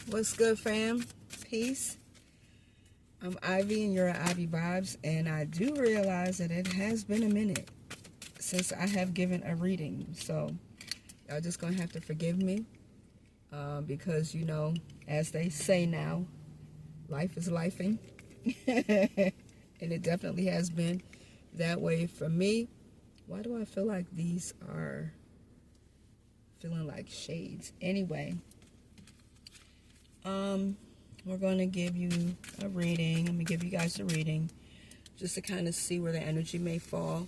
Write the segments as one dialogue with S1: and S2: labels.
S1: What's good, fam? Peace. I'm Ivy and you're at Ivy Vibes, and I do realize that it has been a minute since I have given a reading, so y'all just gonna have to forgive me because, you know, as they say now, life is lifing. And it definitely has been that way for me. Why do I feel like these are feeling like shades? Anyway, we're going to give you a reading. I'm going to give you guys a reading just to kind of see where the energy may fall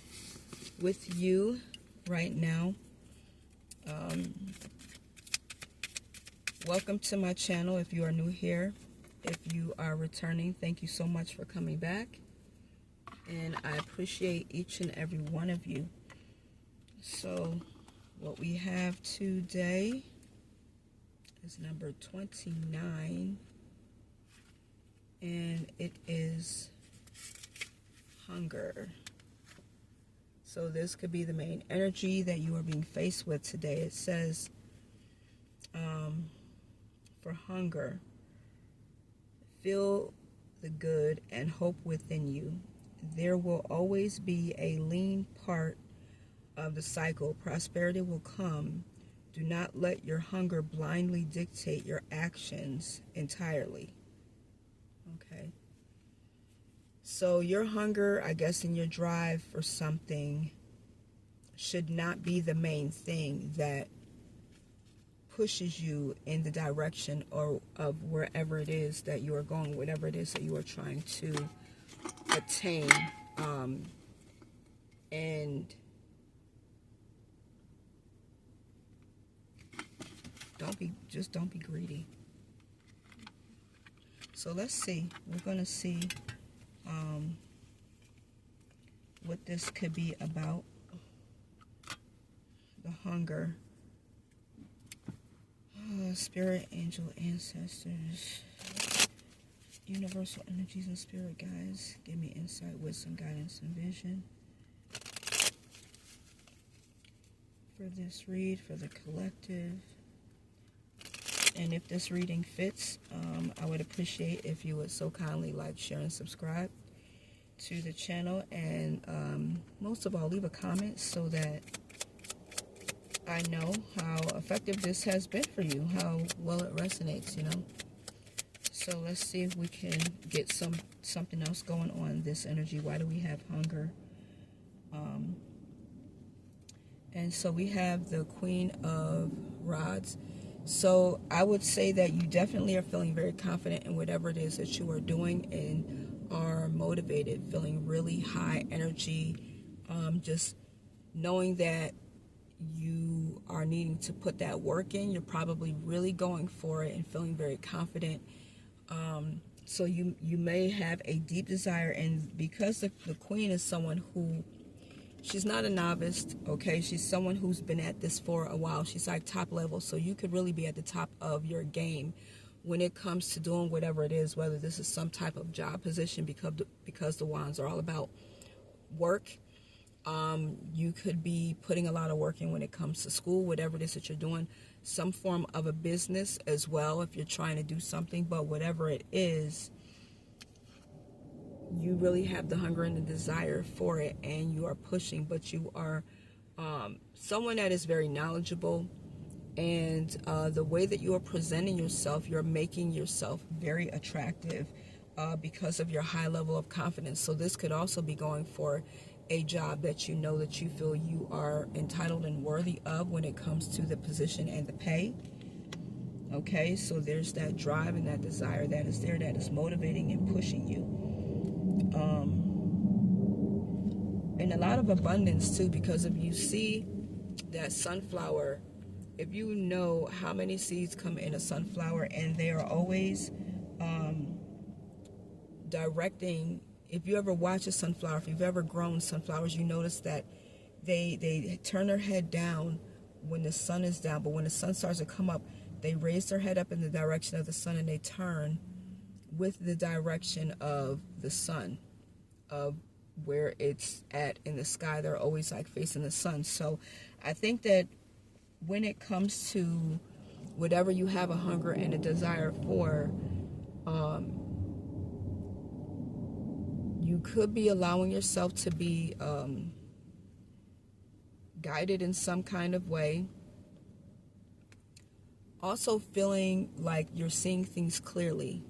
S1: with you right now. Welcome to my channel if you are new here. If you are returning, thank you so much for coming back. And I appreciate each and every one of you. So what we have today is number 29. And it is hunger. So this could be the main energy that you are being faced with today. It says, for hunger, feel the good and hope within you. There will always be a lean part of the cycle. Prosperity will come. Do not let your hunger blindly dictate your actions entirely. Okay. So your hunger, I guess, and your drive for something should not be the main thing that pushes you in the direction or of wherever it is that you are going, whatever it is that you are trying to attain. And don't be greedy. So let's see. We're going to see what this could be about. The hunger. Spirit, angel, ancestors, universal energies and spirit guides. Give me insight, wisdom, guidance, and vision for this read, for the collective. And if this reading fits, I would appreciate if you would so kindly like, share, and subscribe to the channel. And most of all, leave a comment so that I know how effective this has been for you, how well it resonates, you know. So let's see if we can get something else going on this energy. Why do we have hunger? And so we have the Queen of Rods. So I would say that you definitely are feeling very confident in whatever it is that you are doing and are motivated, feeling really high energy, just knowing that you are needing to put that work in. You're probably really going for it and feeling very confident. So you may have a deep desire, and because the Queen is someone who, she's not a novice, okay? She's someone who's been at this for a while. She's like top level, so you could really be at the top of your game when it comes to doing whatever it is, whether this is some type of job position, because the wands are all about work. You could be putting a lot of work in when it comes to school, whatever it is that you're doing, some form of a business as well if you're trying to do something. But whatever it is, you really have the hunger and the desire for it, and you are pushing. But you are someone that is very knowledgeable, and the way that you are presenting yourself, you're making yourself very attractive because of your high level of confidence. So this could also be going for a job that you know that you feel you are entitled and worthy of when it comes to the position and the pay. Okay, so there's that drive and that desire that is there, that is motivating and pushing you. And a lot of abundance too, because if you see that sunflower, if you know how many seeds come in a sunflower, and they are always directing. If you ever watch a sunflower, if you've ever grown sunflowers, you notice that they turn their head down when the sun is down, but when the sun starts to come up, they raise their head up in the direction of the sun, and they turn with the direction of the sun, of where it's at in the sky. They're always like facing the sun. So I think that when it comes to whatever you have a hunger and a desire for, you could be allowing yourself to be guided in some kind of way. Also feeling like you're seeing things clearly,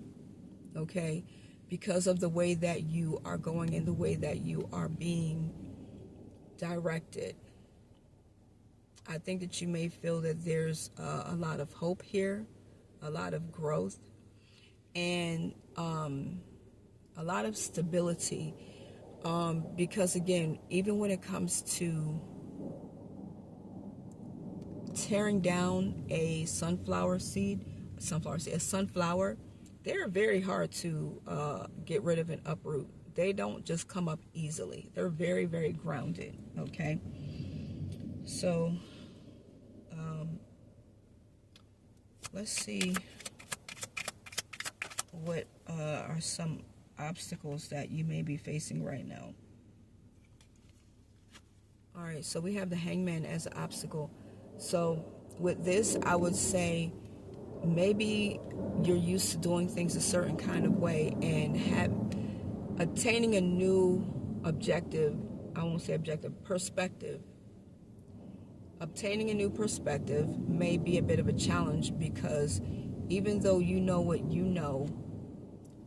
S1: okay? Because of the way that you are going and the way that you are being directed. I think that you may feel that there's a lot of hope here, a lot of growth, and a lot of stability. Because again, even when it comes to tearing down a sunflower, they're very hard to get rid of and uproot. They don't just come up easily. They're very, very grounded, okay? So, let's see what are some obstacles that you may be facing right now. All right, so we have the Hangman as an obstacle. So with this, I would say maybe you're used to doing things a certain kind of way, and attaining a new perspective. Obtaining a new perspective may be a bit of a challenge, because even though you know what you know,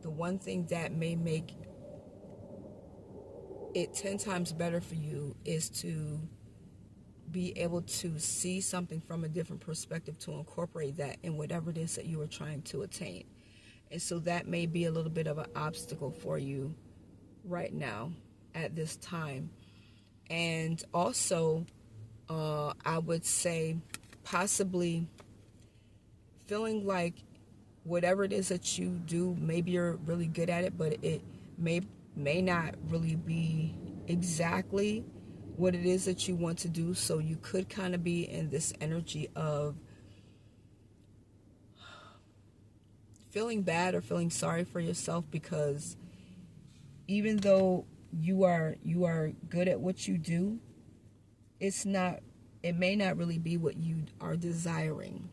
S1: the one thing that may make it 10 times better for you is to be able to see something from a different perspective, to incorporate that in whatever it is that you are trying to attain. And so that may be a little bit of an obstacle for you right now at this time. And also, I would say possibly feeling like whatever it is that you do, maybe you're really good at it, but it may not really be exactly what it is that you want to do. So you could kind of be in this energy of feeling bad or feeling sorry for yourself, because even though you are good at what you do, it may not really be what you are desiring.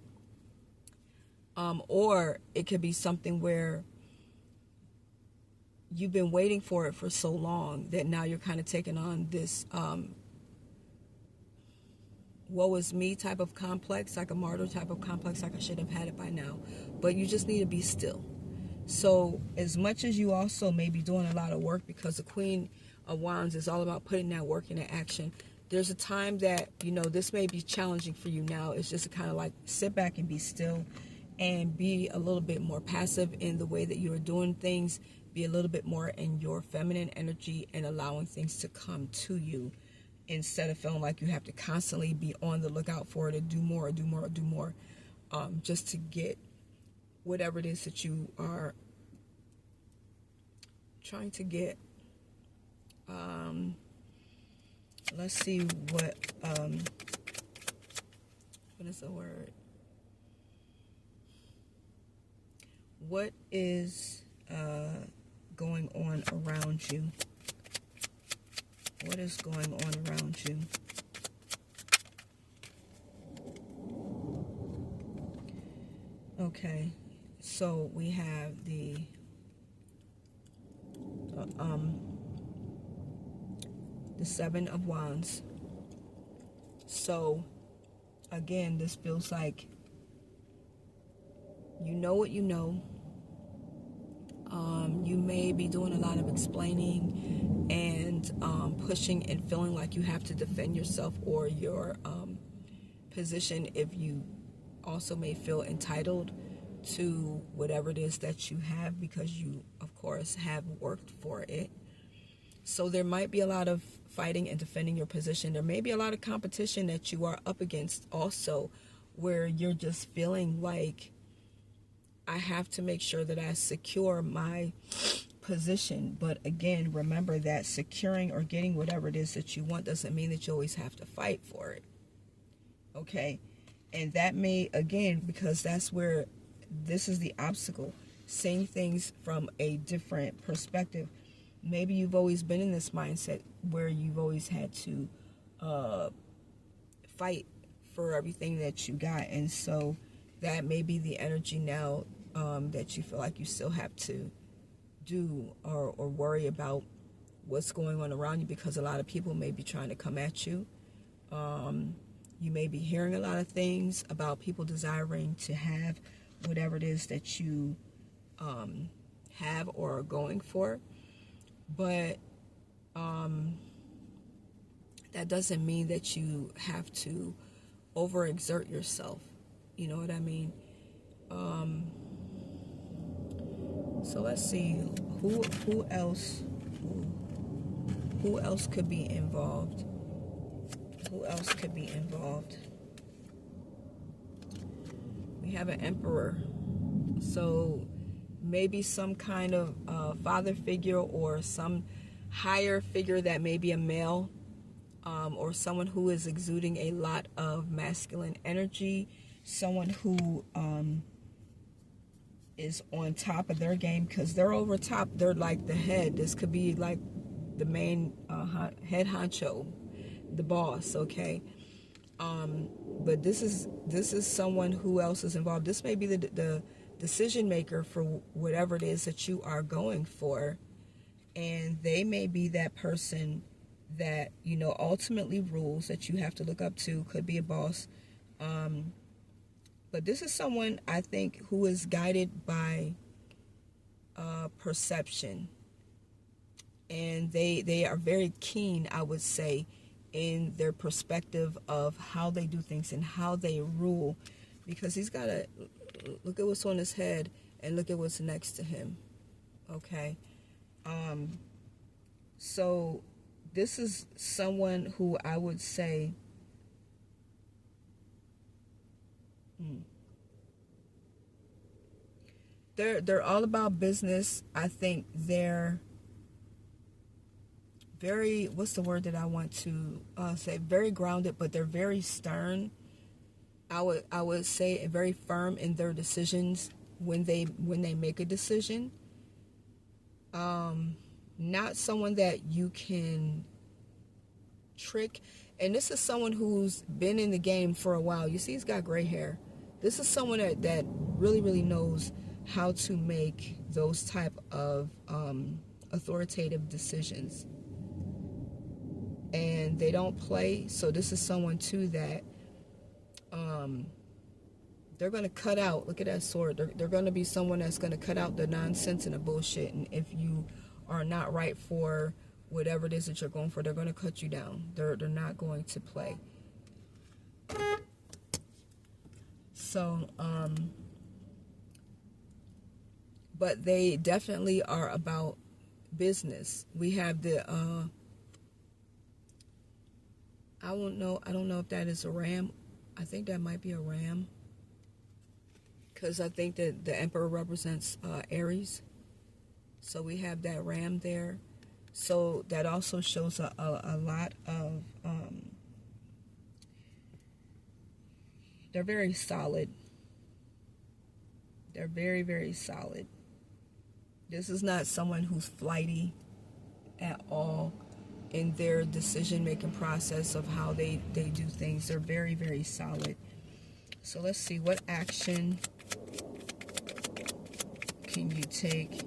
S1: Or it could be something where you've been waiting for it for so long that now you're kind of taking on this woe is me type of complex, like a martyr type of complex, like I should have had it by now. But you just need to be still. So as much as you also may be doing a lot of work, because the Queen of Wands is all about putting that work into action, there's a time that, this may be challenging for you now. It's just to kind of like sit back and be still and be a little bit more passive in the way that you're doing things. Be a little bit more in your feminine energy and allowing things to come to you, instead of feeling like you have to constantly be on the lookout for it, to do more, just to get whatever it is that you are trying to get. Let's see what is the word? What is going on around you? What is going on around you? Okay, so we have the Seven of Wands. So again, this feels like you know what you know. You may be doing a lot of explaining and pushing and feeling like you have to defend yourself or your position. If you also may feel entitled to whatever it is that you have, because you, of course, have worked for it. So there might be a lot of fighting and defending your position. There may be a lot of competition that you are up against also, where you're just feeling like, I have to make sure that I secure my position. But again, remember that securing or getting whatever it is that you want doesn't mean that you always have to fight for it. Okay? And that may, again, because that's where this is the obstacle, seeing things from a different perspective. Maybe you've always been in this mindset where you've always had to fight for everything that you got. And so that may be the energy now that you feel like you still have to do or worry about what's going on around you, because a lot of people may be trying to come at you. You may be hearing a lot of things about people desiring to have whatever it is that you have or are going for. But that doesn't mean that you have to overexert yourself. You know what I mean? So let's see who else could be involved. Who else could be involved? We have an Emperor. So maybe some kind of father figure or some higher figure that may be a male, or someone who is exuding a lot of masculine energy, someone who is on top of their game, because they're over top. They're like the head. This could be like the main head honcho, the boss, okay? But this is someone who else is involved. This may be the decision maker for whatever it is that you are going for, and they may be that person that, you know, ultimately rules, that you have to look up to. Could be a boss. But this is someone, I think, who is guided by perception. And they are very keen, I would say, in their perspective of how they do things and how they rule. Because he's got to look at what's on his head and look at what's next to him. Okay? So this is someone who I would say they're all about business. I think they're very, what's the word that I want to say? Very grounded, but they're very stern. I would say very firm in their decisions when they make a decision. Not someone that you can trick. And this is someone who's been in the game for a while. You see, he's got gray hair. This is someone that really, really knows how to make those type of authoritative decisions. And they don't play. So this is someone too that they're going to cut out. Look at that sword. They're going to be someone that's going to cut out the nonsense and the bullshit. And if you are not right for whatever it is that you're going for, they're going to cut you down. They're not going to play. So, but they definitely are about business. We have the, I don't know if that is a ram. I think that might be a ram, because I think that the Emperor represents Aries. So we have that ram there. So that also shows a lot of, they're very solid. They're very, very solid. This is not someone who's flighty at all in their decision-making process of how they do things. They're very, very solid. So let's see, what action can you take?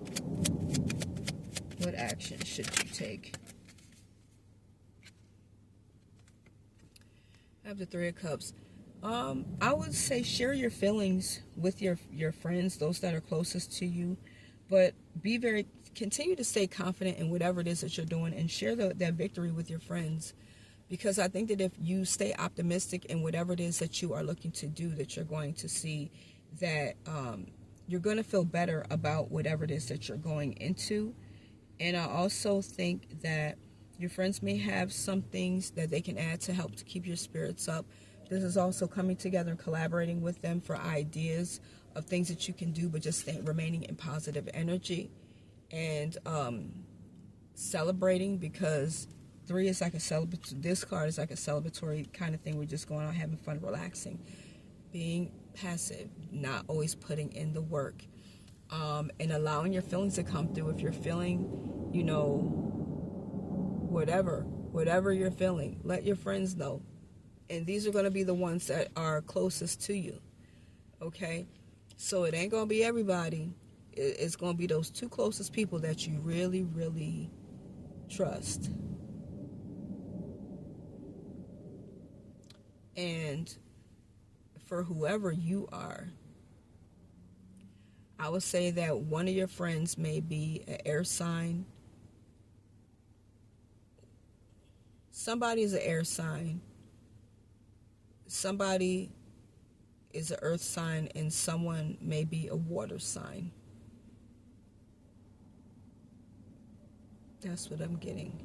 S1: What action should you take? I have the Three of Cups. I would say share your feelings with your friends, those that are closest to you, but continue to stay confident in whatever it is that you're doing, and share that victory with your friends. Because I think that if you stay optimistic in whatever it is that you are looking to do, that you're going to see that you're going to feel better about whatever it is that you're going into. And I also think that your friends may have some things that they can add to help to keep your spirits up. This is also coming together and collaborating with them for ideas of things that you can do, but just remaining in positive energy and celebrating, because 3 is like a celebratory. This card is like a celebratory kind of thing. We're just going out having fun, relaxing, being passive, not always putting in the work, and allowing your feelings to come through. If you're feeling, you know, whatever you're feeling, let your friends know. And these are going to be the ones that are closest to you. Okay? So it ain't going to be everybody. It's going to be those 2 closest people that you really, really trust. And for whoever you are, I would say that one of your friends may be an air sign. Somebody is an air sign. Somebody is an earth sign, and someone may be a water sign. That's what I'm getting.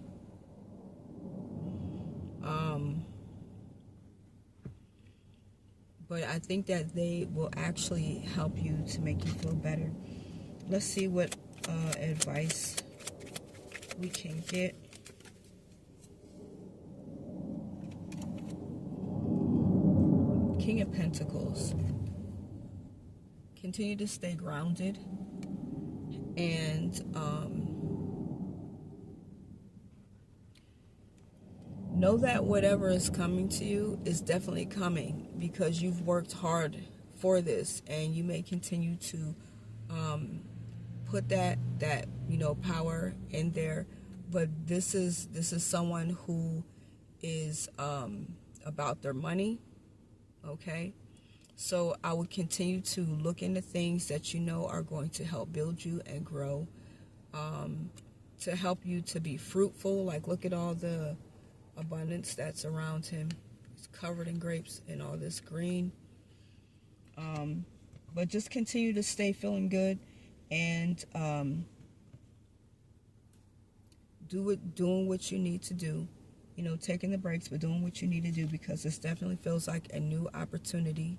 S1: But I think that they will actually help you to make you feel better. Let's see what advice we can get. King of Pentacles. Continue to stay grounded, and know that whatever is coming to you is definitely coming, because you've worked hard for this, and you may continue to put that power in there. But this is someone who is about their money. Okay, so I would continue to look into things that you know are going to help build you and grow, to help you to be fruitful. Like, look at all the abundance that's around him. It's covered in grapes and all this green. But just continue to stay feeling good, and doing what you need to do. Taking the breaks, but doing what you need to do, because this definitely feels like a new opportunity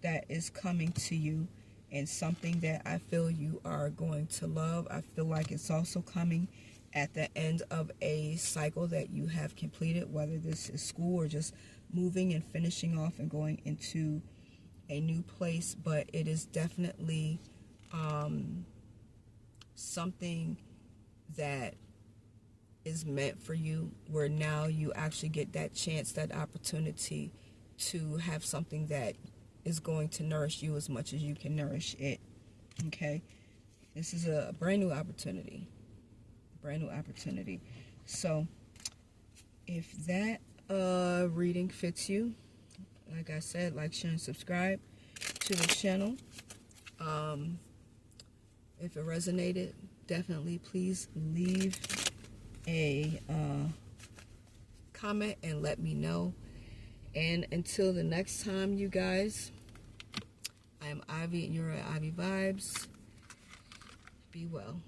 S1: that is coming to you, and something that I feel you are going to love. I feel like it's also coming at the end of a cycle that you have completed, whether this is school or just moving and finishing off and going into a new place. But it is definitely something that is meant for you, where now you actually get that chance, that opportunity to have something that is going to nourish you as much as you can nourish it. Okay, this is a brand new opportunity. So if that reading fits you, like I said, like, share, and subscribe to the channel. If it resonated, definitely please leave a comment and let me know. And until the next time, you guys, I am Ivy, and you're at Ivy Vibes. Be well.